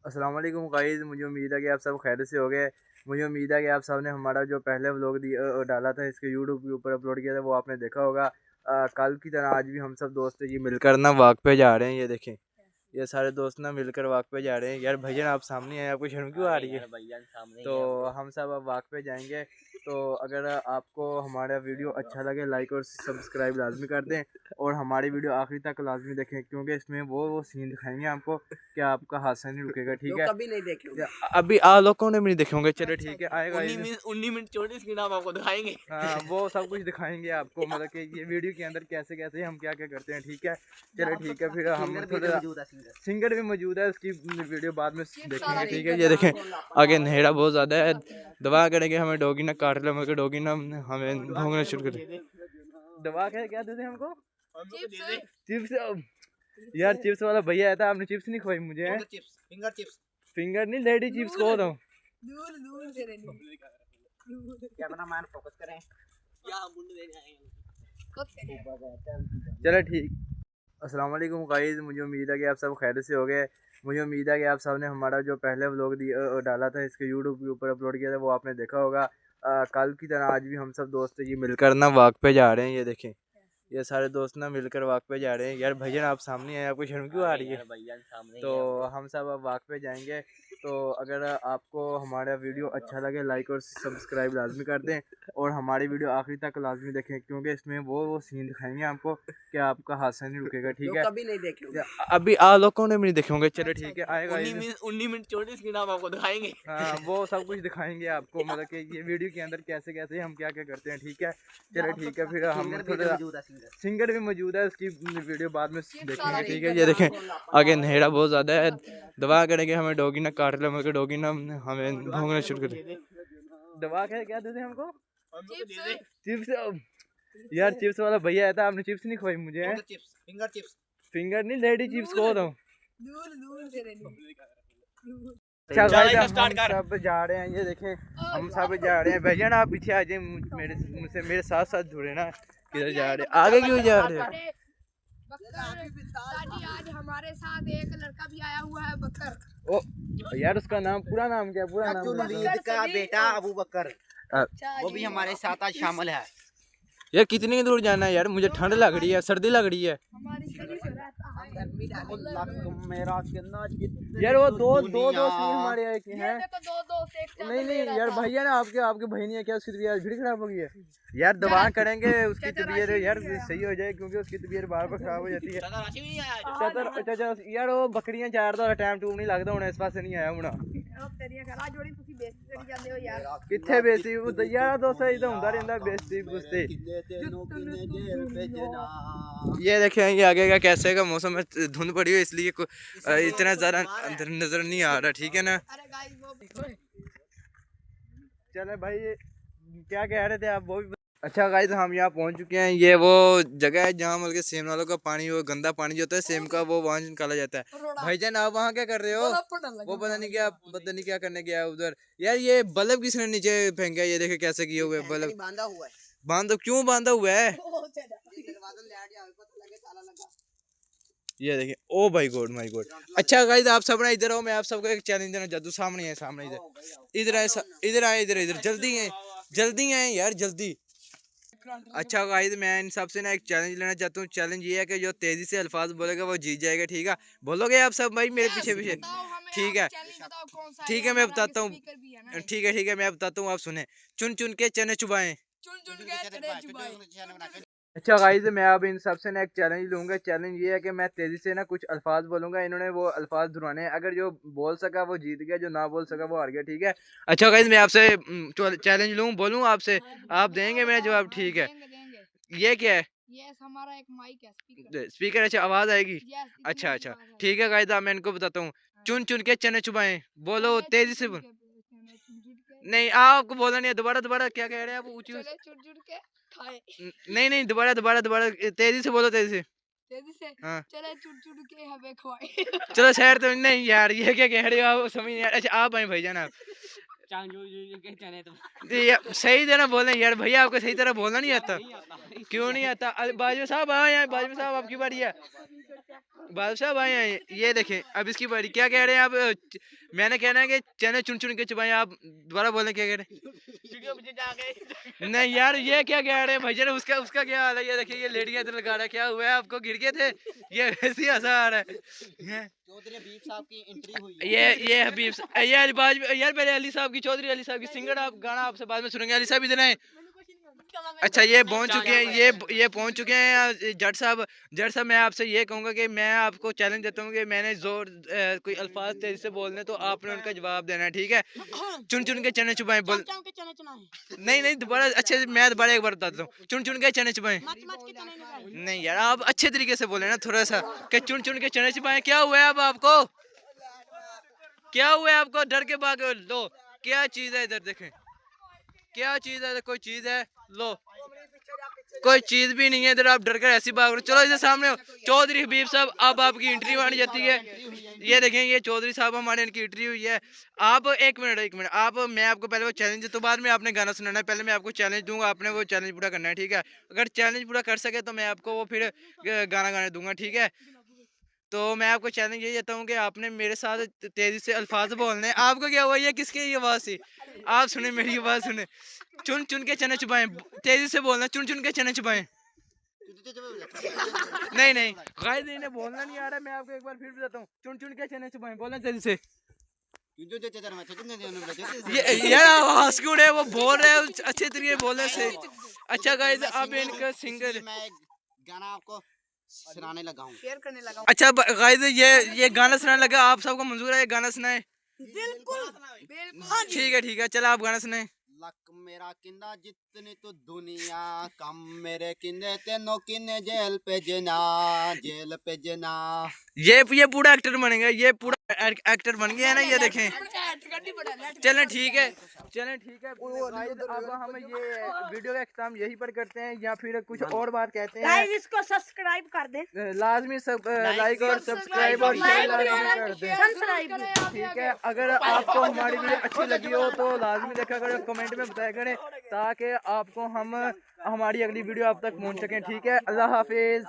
अस्सलाम वालेकुम गाइस, मुझे उम्मीद है कि आप सब खैर से हो गए। मुझे उम्मीद है कि आप सब ने हमारा जो पहले व्लॉग डाला था इसके यूट्यूब के ऊपर अपलोड किया था वो आपने देखा होगा। कल की तरह आज भी हम सब दोस्त ये मिलकर ना वॉक पे जा रहे हैं। ये देखें, ये सारे दोस्त ना मिलकर वॉक पे जा रहे हैं। यार भैया आप सामने हैं, आपको शर्म क्यों आ रही है? तो हम सब अब वॉक पे जाएंगे। तो अगर आपको हमारा वीडियो अच्छा लगे लाइक और सब्सक्राइब लाजमी कर दें और हमारी वीडियो आखिरी तक लाजमी देखें, क्योंकि इसमें वो सीन दिखाएंगे आपको कि आपका हादसा नहीं रुकेगा। ठीक है, कभी नहीं देखे अभी आ लोगों ने भी नहीं देखे होंगे। चलो अच्छा, ठीक है, आएगा 19 मिनट 34 की नाम आपको दिखाएंगे। हाँ, वो सब कुछ दिखाएंगे आपको, मतलब कि ये वीडियो के अंदर कैसे कैसे हम क्या क्या करते हैं। ठीक है, चलो ठीक है, फिर हम थोड़ा सिंगर भी मौजूद है, उसकी वीडियो बाद में देखेंगे। ठीक है, ये देखें आगे नहेड़ा बहुत ज़्यादा है, दवा करेंगे हमें डॉगी ना काट ले, मगर डॉगी ना हमें भोंगना शुरू कर दवा क्या देते हमको? चिप्स। यार चिप्स वाला भैया आया था, आपने चिप्स नहीं खवाई मुझे? फिंगर चिप्स फिंगर नहीं, लेडी चिप्स को दो। दूर दूर से रहनी कैमरा मैन फोकस करें या हम बुंडे देने आएंगे। चलो ठीक। अस्सलाम वालेकुम गाइस, मुझे उम्मीद है कि आप सब खैर से हो गए। मुझे उम्मीद है कि आप सब ने हमारा जो पहले व्लॉग डाला था इसके यूट्यूब के ऊपर अपलोड किया था वो आपने देखा होगा। कल की तरह आज भी हम सब दोस्त ये मिलकर ना वॉक पे जा रहे हैं। ये देखें, ये सारे दोस्त ना मिलकर वॉक पे जा रहे हैं। यार भैया आप सामने हैं, आपको शर्म क्यों आ रही है? तो हम सब अब वॉक पे जाएंगे। तो अगर आपको हमारा वीडियो अच्छा लगे लाइक और सब्सक्राइब लाजमी कर दें और हमारी वीडियो आखिरी तक लाजमी देखें, क्योंकि इसमें वो सीन दिखाएंगे आपको कि आपका हादसा नहीं रुकेगा। ठीक है, कभी नहीं देखे अभी आ लोगों ने भी नहीं देखे होंगे। चलो ठीक है, आएगा 19 मिनट 34 की नाम आपको दिखाएंगे। हाँ, वो सब कुछ दिखाएंगे आपको, मतलब कि ये वीडियो के अंदर कैसे कैसे हम क्या क्या करते हैं। ठीक है, चलो ठीक है, फिर हम थोड़ा सिंगर भी मौजूद है, उसकी वीडियो बाद में देखेंगे। ठीक है, ये देखें आगे नहेड़ा बहुत ज़्यादा है, दवा करेंगे हमें डॉगी ना काट ले, मगर डॉगी ना हमें भोंगना शुरू कर दवा क्या देते हमको? चिप्स। यार चिप्स वाला भैया आया था, आपने चिप्स नहीं खवाई मुझे? फिंगर चिप्स फिंगर नहीं, लेडी चिप्स को दो। दूर दूर से रहनी अच्छा गाइस, हम सब जा रहे हैं। ये देखें हम सब जा रहे हैं। भैया ना आप पीछे आ जाए, मेरे साथ साथ जुड़े ना। किधर जा रहे हैं, आगे क्यों जा रहे हैं? दादी आज हमारे साथ एक लड़का भी आया हुआ है, बकर। ओ यार, उसका नाम पूरा नाम क्या है? पूरा नाम जुनवीद का बेटा अबू बकर, वो भी हमारे साथ आज शामिल है। यार कितनी दूर जाना है यार? मुझे ठंड लग रही है, सर्दी लग रही है यार। वो दो हमारे आए के हैं। नहीं यार, भैया ना आपके भाई नहीं है क्या? उसकी तबीयत फिर खराब हो गई है यार। दवा करेंगे उसकी तबीयत यार सही हो जाए, क्योंकि उसकी तबीयत बार बार खराब हो जाती है। चाचा यार वो बकरियां चारदा होना टाइम टूम नहीं लगता होना, इस पास नहीं आया होना। कितने बेइज्जती यार, दोस्त इधर होता रहता बेइज्जती बुझते। ये देखें ये आगे का कैसे का मौसम है, धुंध पड़ी हुई इसलिए इतना ज़्यादा अंदर नजर नहीं आ रहा। ठीक है ना, चले भाई क्या कह रहे थे आप वो भी। अच्छा गाइस, हम यहाँ पहुँच चुके हैं। ये वो जगह है जहाँ मतलब सेम नालों का पानी, वो गंदा पानी जो होता है सेम का, वो वहाँ निकाला जाता है। भाईजान आप वहाँ क्या कर रहे हो? वो पता नहीं क्या करने गया उधर। यार ये बल्ब किसने नीचे फेंका? ये देखे कैसे किए हुए बल्ब। बांधा हुआ है। क्यों बांधा हुआ है? ये देखिए, ओ भाई गॉड माय गॉड। अच्छा गाइस, आप सब ना इधर आओ, मैं आप सबको एक चैलेंज देना चाहता हूँ। सामने है, सामने इधर आए, इधर आए, इधर जल्दी आए यार, जल्दी। अच्छा गाइस, मैं इन सबसे ना एक चैलेंज लेना चाहता हूँ। चैलेंज ये है कि जो तेजी से अल्फाज बोलेगा वो जीत जाएगा। ठीक है, बोलोगे आप सब भाई मेरे पीछे पीछे? ठीक है ठीक है, मैं बताता हूँ। ठीक है, मैं बताता हूँ, आप सुने। चुन चुन के चने चुबाएं। अच्छा गाइस, मैं अब इन सबसे ना एक चैलेंज लूंगा। चैलेंज ये है कि मैं तेजी से ना कुछ अल्फाज बोलूंगा, इन्होंने वो अल्फाज दोहराने हैं। अगर जो बोल सका वो जीत गया, जो ना बोल सका वो हार गया। ठीक है, अच्छा गाइस, मैं आपसे चैलेंज बोलूं आपसे, आप देंगे मेरा जवाब? ठीक है, ये क्या है? यस, हमारा एक माइक है, स्पीकर। स्पीकर। अच्छा, आवाज आएगी? यस, अच्छा ठीक है गाइस, मैं इनको बताता हूँ। चुन चुन के चने चुबाएं, बोलो तेजी से बोल। नहीं, आपको बोलना नहीं है। दोबारा क्या कह रहे हैं आप? ऊंची नहीं, दोबारा तेजी से बोलो, तेजी से। हाँ, के हमें खवाए। चलो शहर तो नहीं यार, ये क्या कह रहे हो आप? समझ नहीं यार। अच्छा आप आए भाईजान, आप सही तरह बोलें यार। भैया आपको सही तरह बोलना नहीं आता? क्यों नहीं आता? बाजू साहब हाँ, यार बाजू साहब आपकी बारी है। बादशाह भाई हैं ये देखें। अब इसकी बारी, क्या कह रहे हैं आप? मैंने कहना है कि चने चुन चुन के चबाएं। आप दोबारा बोलें क्या कह रहे हैं? नहीं यार, ये क्या कह रहे हैं भाईजान? उसका उसका क्या हाल है? ये देखिए, ये लेडियां इधर लगा रहा है। क्या हुआ है आपको? गिर गए थे? ये वैसे ही हंसा आ रहा है। चौधरी हबीब साहब की एंट्री हुई है। ये हबीब ये अलीबाज यार, मेरे अली साहब की, चौधरी अली साहब की सिंगर। आप गाना आपसे बाद में सुनेंगे। अली साहब इधर आए। अच्छा, ये पहुंच चुके हैं, ये पहुंच चुके हैं जट साहब। जट साहब, मैं आपसे ये कहूंगा कि मैं आपको चैलेंज देता हूँ कि मैंने कोई अल्फाज तेजी से बोलने, तो आपने उनका जवाब देना है, ठीक है? चुन चुन के चने चुबाएं बोल। नहीं नहीं, दोबारा अच्छे से, मैं दोबारा एक बार बताता हूँ। चुन चुन के चने चुबाएं। नहीं यार, आप अच्छे तरीके से बोले ना थोड़ा सा, कि चुन चुन के चने चुबाएं। क्या हुआ है अब आपको? क्या हुआ है आपको? डर के भाग लो। क्या चीज है? इधर देखें, क्या चीज है? कोई चीज है? लो, कोई चीज भी नहीं है इधर। आप डर कर ऐसी भाग रहे हो। चलो इधर सामने हो। चौधरी हबीब साहब, अब आपकी एंट्री मानी जाती है। ये देखें, ये चौधरी साहब हमारे, इनकी एंट्री हुई है। आप एक मिनट आप, मैं आपको पहले वो चैलेंज, तो बाद में आपने गाना सुनाना है। पहले मैं आपको चैलेंज दूंगा, आपने वो चैलेंज पूरा करना है, ठीक है? अगर चैलेंज पूरा कर सके तो मैं आपको वो फिर गाना गाने दूंगा, ठीक है? तो मैं आपको चैलेंज ये देता हूँ कि आपने मेरे साथ तेजी से अल्फाज बोलने हैं। आपको क्या हुआ? ये किसकी ये आवाज़ थी? आप सुने मेरी आवाज़ सुने। चुन चुन के चने चुबाएं, तेजी से बोलना। चुन चुन के चने चुबाएं। नहीं नहीं गाइस, इन्हें बोलना नहीं आ रहा। मैं आपको एक बार फिर बताता हूँ। चुन चुन के चने चुबाएं, बोलना तेजी से। ये यार, आवाज़ क्यों है? वो बोल रहे हैं अच्छे तरीके बोलने से। अच्छा गाइस, अब इनका सिंगर, मैं गाना आपको सुनाने लगा हूँ। शेयर करने लगा अच्छा गाइस, ये गाना सुनाने लगा। आप सबको मंजूर है ये गाना सुनाए? बिल्कुल ठीक है, चलो आप गाना सुनाए। लक मेरा किंदा जितनी तो दुनिया कम, मेरे किंदे तेनो किन्ने जेल पे जना, जेल पे जना। ये पूरा एक्टर बनेगा। ये पूरा एक्टर बन गया है ना, ये देखें। चलें ठीक है। गाइस, अब हम ये वीडियो का इख्तिताम यहीं पर करते हैं, या फिर कुछ और बात कहते हैं? गाइस, इसको सब्सक्राइब कर दें। लाजमी सब लाइक और सब्सक्राइब और शेयर लाजमी कर दें, ठीक है? अगर आपको हमारी वीडियो अच्छी लगी हो तो लाजमी देखा करें, कमेंट में बताया करें, ताकि आपको हम हमारी अगली वीडियो आप तक पहुंच सकें, ठीक है? अल्लाह हाफिज।